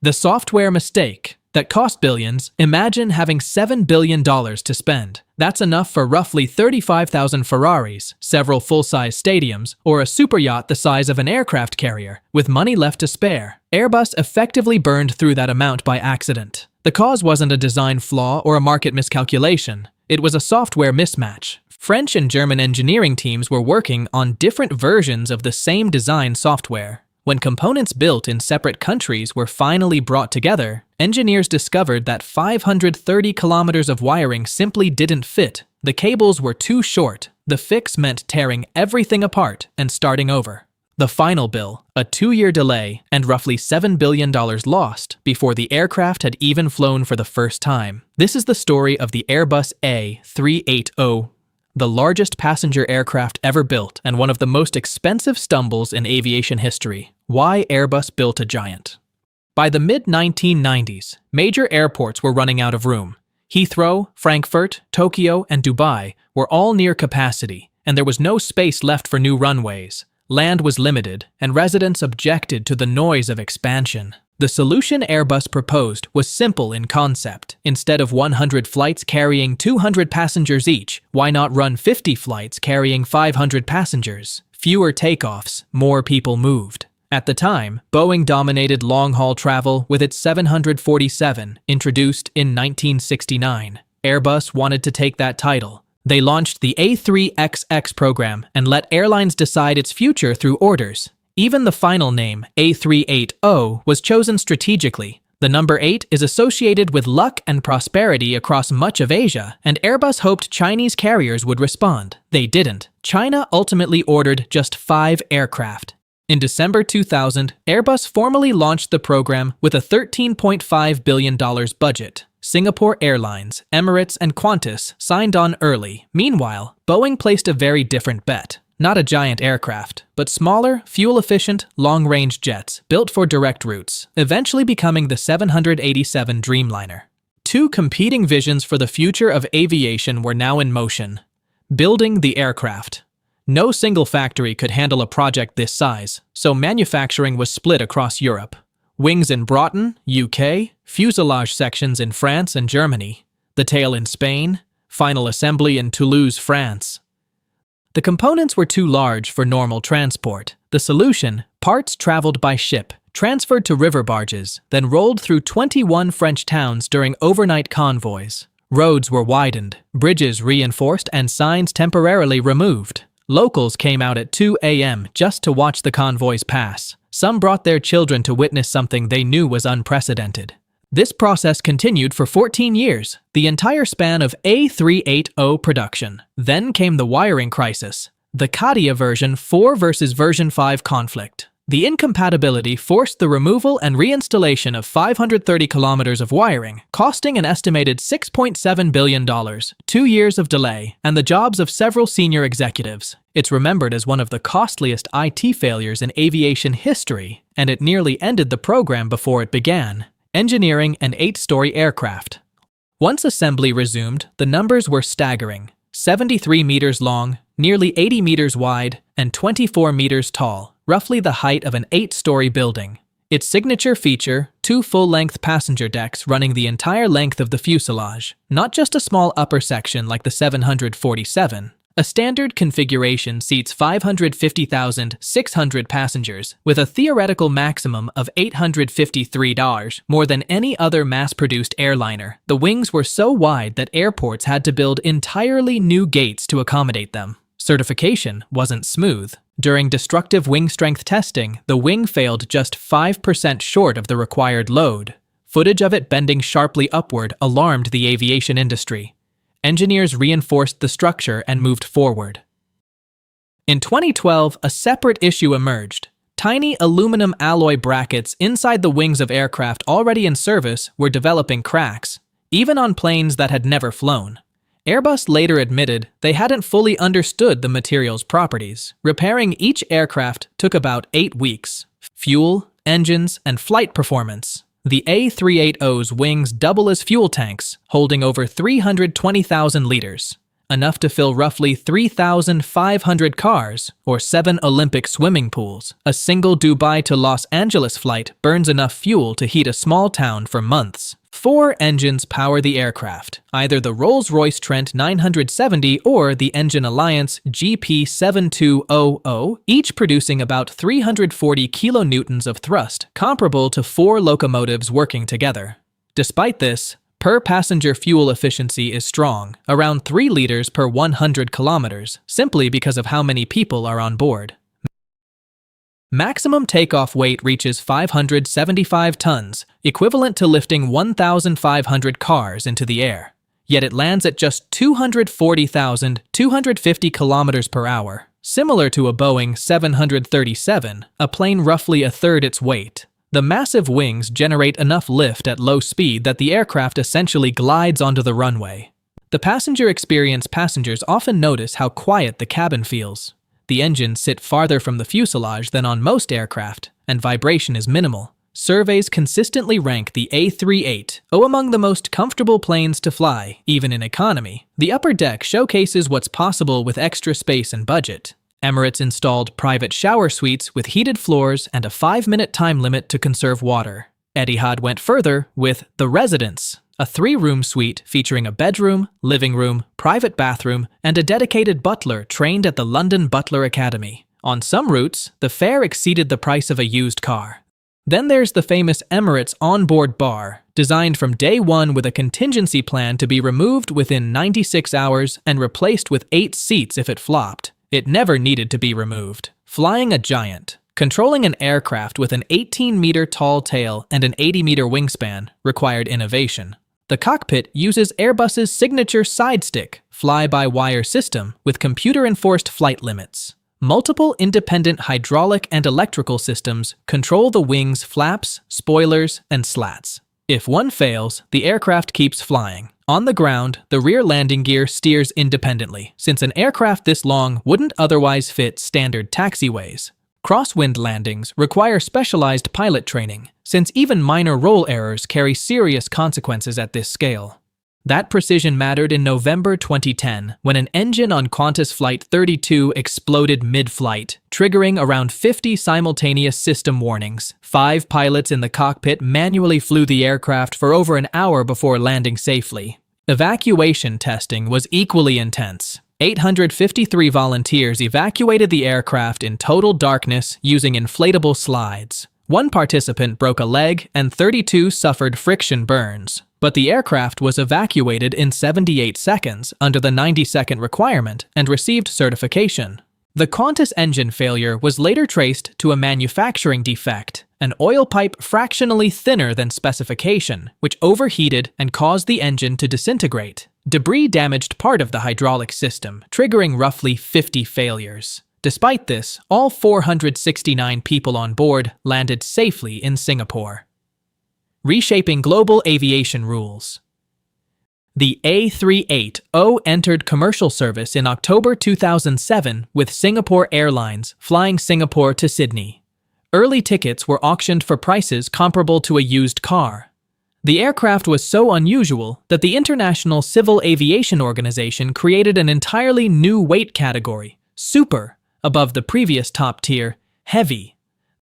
The software mistake that cost billions. Imagine having $7 billion to spend. That's enough for roughly 35,000 Ferraris, several full-size stadiums, or a superyacht the size of an aircraft carrier, with money left to spare. Airbus effectively burned through that amount by accident. The cause wasn't a design flaw or a market miscalculation. It was a software mismatch. French and German engineering teams were working on different versions of the same design software. When components built in separate countries were finally brought together, engineers discovered that 530 kilometers of wiring simply didn't fit. The cables were too short. The fix meant tearing everything apart and starting over. The final bill, a 2-year delay and roughly $7 billion lost before the aircraft had even flown for the first time. This is the story of the Airbus A380, the largest passenger aircraft ever built and one of the most expensive stumbles in aviation history. Why Airbus built a giant. By the mid-1990s, major airports were running out of room. Heathrow, Frankfurt, Tokyo, and Dubai were all near capacity, and there was no space left for new runways. Land was limited, and residents objected to the noise of expansion. The solution Airbus proposed was simple in concept. Instead of 100 flights carrying 200 passengers each, why not run 50 flights carrying 500 passengers? Fewer takeoffs, more people moved. At the time, Boeing dominated long-haul travel with its 747, introduced in 1969. Airbus wanted to take that title. They launched the A3XX program and let airlines decide its future through orders. Even the final name, A380, was chosen strategically. The number 8 is associated with luck and prosperity across much of Asia, and Airbus hoped Chinese carriers would respond. They didn't. China ultimately ordered just 5 aircraft. In December 2000, Airbus formally launched the program with a $13.5 billion budget. Singapore Airlines, Emirates, and Qantas signed on early. Meanwhile, Boeing placed a very different bet. Not a giant aircraft, but smaller, fuel-efficient, long-range jets built for direct routes, eventually becoming the 787 Dreamliner. 2 competing visions for the future of aviation were now in motion. Building the aircraft. No single factory could handle a project this size, so manufacturing was split across Europe. Wings in Broughton, UK, fuselage sections in France and Germany, the tail in Spain, final assembly in Toulouse, France. The components were too large for normal transport. The solution, parts traveled by ship, transferred to river barges, then rolled through 21 French towns during overnight convoys. Roads were widened, bridges reinforced, and signs temporarily removed. Locals came out at 2 a.m. just to watch the convoys pass. Some brought their children to witness something they knew was unprecedented. This process continued for 14 years, the entire span of A380 production. Then came the wiring crisis, the CATIA version 4 versus version 5 conflict. The incompatibility forced the removal and reinstallation of 530 kilometers of wiring, costing an estimated $6.7 billion, 2 years of delay, and the jobs of several senior executives. It's remembered as one of the costliest IT failures in aviation history, and it nearly ended the program before it began. Engineering an 8-story aircraft. Once assembly resumed, the numbers were staggering. 73 meters long, nearly 80 meters wide, and 24 meters tall, roughly the height of an 8-story building. Its signature feature, 2 full-length passenger decks running the entire length of the fuselage, not just a small upper section like the 747. A standard configuration seats 550,600 passengers, with a theoretical maximum of 853 more than any other mass-produced airliner. The wings were so wide that airports had to build entirely new gates to accommodate them. Certification wasn't smooth. During destructive wing strength testing, the wing failed just 5% short of the required load. Footage of it bending sharply upward alarmed the aviation industry. Engineers reinforced the structure and moved forward. In 2012, a separate issue emerged. Tiny aluminum alloy brackets inside the wings of aircraft already in service were developing cracks, even on planes that had never flown. Airbus later admitted they hadn't fully understood the material's properties. Repairing each aircraft took about 8 weeks. Fuel, engines, and flight performance. The A380's wings double as fuel tanks, holding over 320,000 liters. enough to fill roughly 3,500 cars or 7 Olympic swimming pools. A single Dubai to Los Angeles flight burns enough fuel to heat a small town for months. 4 engines power the aircraft, either the Rolls-Royce Trent 970 or the Engine Alliance GP7200, each producing about 340 kilonewtons of thrust, comparable to 4 locomotives working together. Despite this, per-passenger fuel efficiency is strong, around 3 liters per 100 kilometers, simply because of how many people are on board. Maximum takeoff weight reaches 575 tons, equivalent to lifting 1,500 cars into the air. Yet it lands at just 240,250 kilometers per hour, similar to a Boeing 737, a plane roughly a third its weight. The massive wings generate enough lift at low speed that the aircraft essentially glides onto the runway. The passenger experience passengers often notice how quiet the cabin feels. The engines sit farther from the fuselage than on most aircraft, and vibration is minimal. Surveys consistently rank the A380 among the most comfortable planes to fly, even in economy. The upper deck showcases what's possible with extra space and budget. Emirates installed private shower suites with heated floors and a 5-minute time limit to conserve water. Etihad went further with the Residence, a 3-room suite featuring a bedroom, living room, private bathroom, and a dedicated butler trained at the London Butler Academy. On some routes, the fare exceeded the price of a used car. Then there's the famous Emirates onboard bar, designed from day one with a contingency plan to be removed within 96 hours and replaced with 8 seats if it flopped. It never needed to be removed. Flying a giant. Controlling an aircraft with an 18-meter tall tail and an 80-meter wingspan required innovation. The cockpit uses Airbus's signature side-stick, fly-by-wire system with computer-enforced flight limits. Multiple independent hydraulic and electrical systems control the wing's flaps, spoilers, and slats. If one fails, the aircraft keeps flying. On the ground, the rear landing gear steers independently, since an aircraft this long wouldn't otherwise fit standard taxiways. Crosswind landings require specialized pilot training, since even minor roll errors carry serious consequences at this scale. That precision mattered in November 2010 when an engine on Qantas Flight 32 exploded mid-flight, triggering around 50 simultaneous system warnings. 5 pilots in the cockpit manually flew the aircraft for over an hour before landing safely. Evacuation testing was equally intense. 853 volunteers evacuated the aircraft in total darkness using inflatable slides. 1 participant broke a leg and 32 suffered friction burns. But the aircraft was evacuated in 78 seconds under the 90-second requirement and received certification. The Qantas engine failure was later traced to a manufacturing defect, an oil pipe fractionally thinner than specification, which overheated and caused the engine to disintegrate. Debris damaged part of the hydraulic system, triggering roughly 50 failures. Despite this, all 469 people on board landed safely in Singapore. Reshaping global aviation rules. The A380 entered commercial service in October 2007 with Singapore Airlines flying Singapore to Sydney. Early tickets were auctioned for prices comparable to a used car. The aircraft was so unusual that the International Civil Aviation Organization created an entirely new weight category, Super, above the previous top tier, Heavy.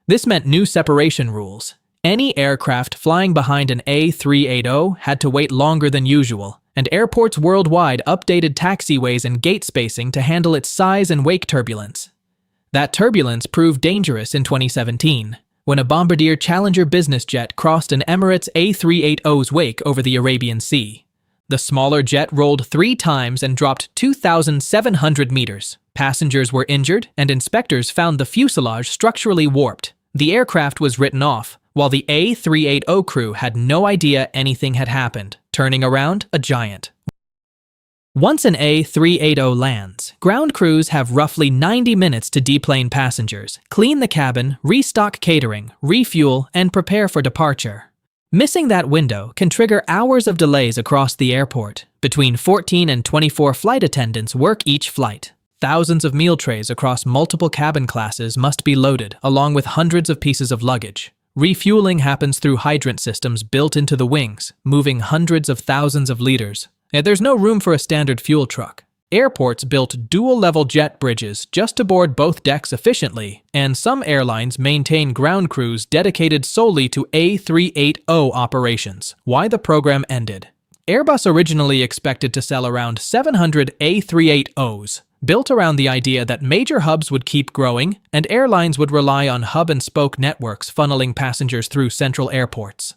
This meant new separation rules. Any aircraft flying behind an A380 had to wait longer than usual, and airports worldwide updated taxiways and gate spacing to handle its size and wake turbulence. That turbulence proved dangerous in 2017, when a Bombardier Challenger business jet crossed an Emirates A380's wake over the Arabian Sea. The smaller jet rolled 3 times and dropped 2,700 meters. Passengers were injured, and inspectors found the fuselage structurally warped. The aircraft was written off, while the A380 crew had no idea anything had happened, turning around a giant. Once an A380 lands, ground crews have roughly 90 minutes to deplane passengers, clean the cabin, restock catering, refuel, and prepare for departure. Missing that window can trigger hours of delays across the airport. Between 14 and 24 flight attendants work each flight. Thousands of meal trays across multiple cabin classes must be loaded, along with hundreds of pieces of luggage. Refueling happens through hydrant systems built into the wings, moving hundreds of thousands of liters. And there's no room for a standard fuel truck. Airports built dual-level jet bridges just to board both decks efficiently, and some airlines maintain ground crews dedicated solely to A380 operations. Why the program ended? Airbus originally expected to sell around 700 A380s, built around the idea that major hubs would keep growing and airlines would rely on hub-and-spoke networks funneling passengers through central airports.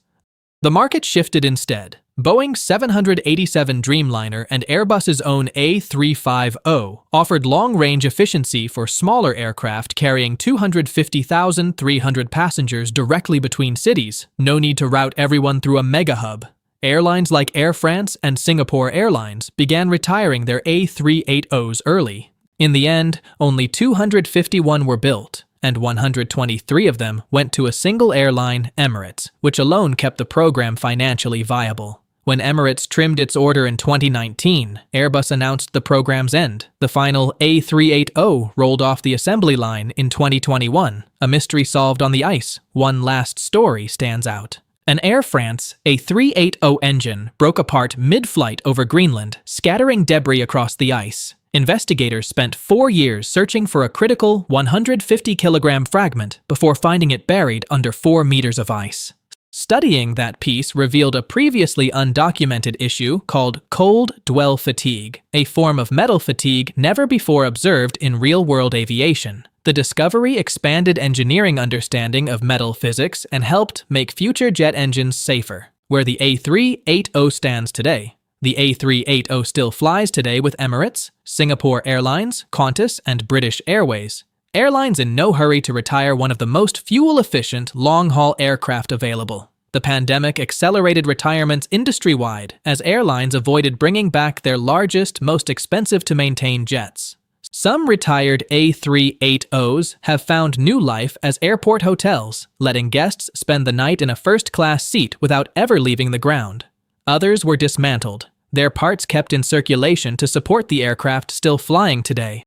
The market shifted instead. Boeing's 787 Dreamliner and Airbus's own A350 offered long-range efficiency for smaller aircraft carrying 250,300 passengers directly between cities. No need to route everyone through a mega-hub. Airlines like Air France and Singapore Airlines began retiring their A380s early. In the end, only 251 were built, and 123 of them went to a single airline, Emirates, which alone kept the program financially viable. When Emirates trimmed its order in 2019, Airbus announced the program's end. The final A380 rolled off the assembly line in 2021, a mystery solved on the ice. One last story stands out. An Air France A380 engine broke apart mid-flight over Greenland, scattering debris across the ice. Investigators spent 4 years searching for a critical 150-kilogram fragment before finding it buried under 4 meters of ice. Studying that piece revealed a previously undocumented issue called cold dwell fatigue, a form of metal fatigue never before observed in real-world aviation. The discovery expanded engineering understanding of metal physics and helped make future jet engines safer. Where the A380 stands today. The A380 still flies today with Emirates, Singapore Airlines, Qantas, and British Airways. Airlines in no hurry to retire one of the most fuel-efficient long-haul aircraft available. The pandemic accelerated retirements industry-wide as airlines avoided bringing back their largest, most expensive-to-maintain jets. Some retired A380s have found new life as airport hotels, letting guests spend the night in a first-class seat without ever leaving the ground. Others were dismantled, their parts kept in circulation to support the aircraft still flying today.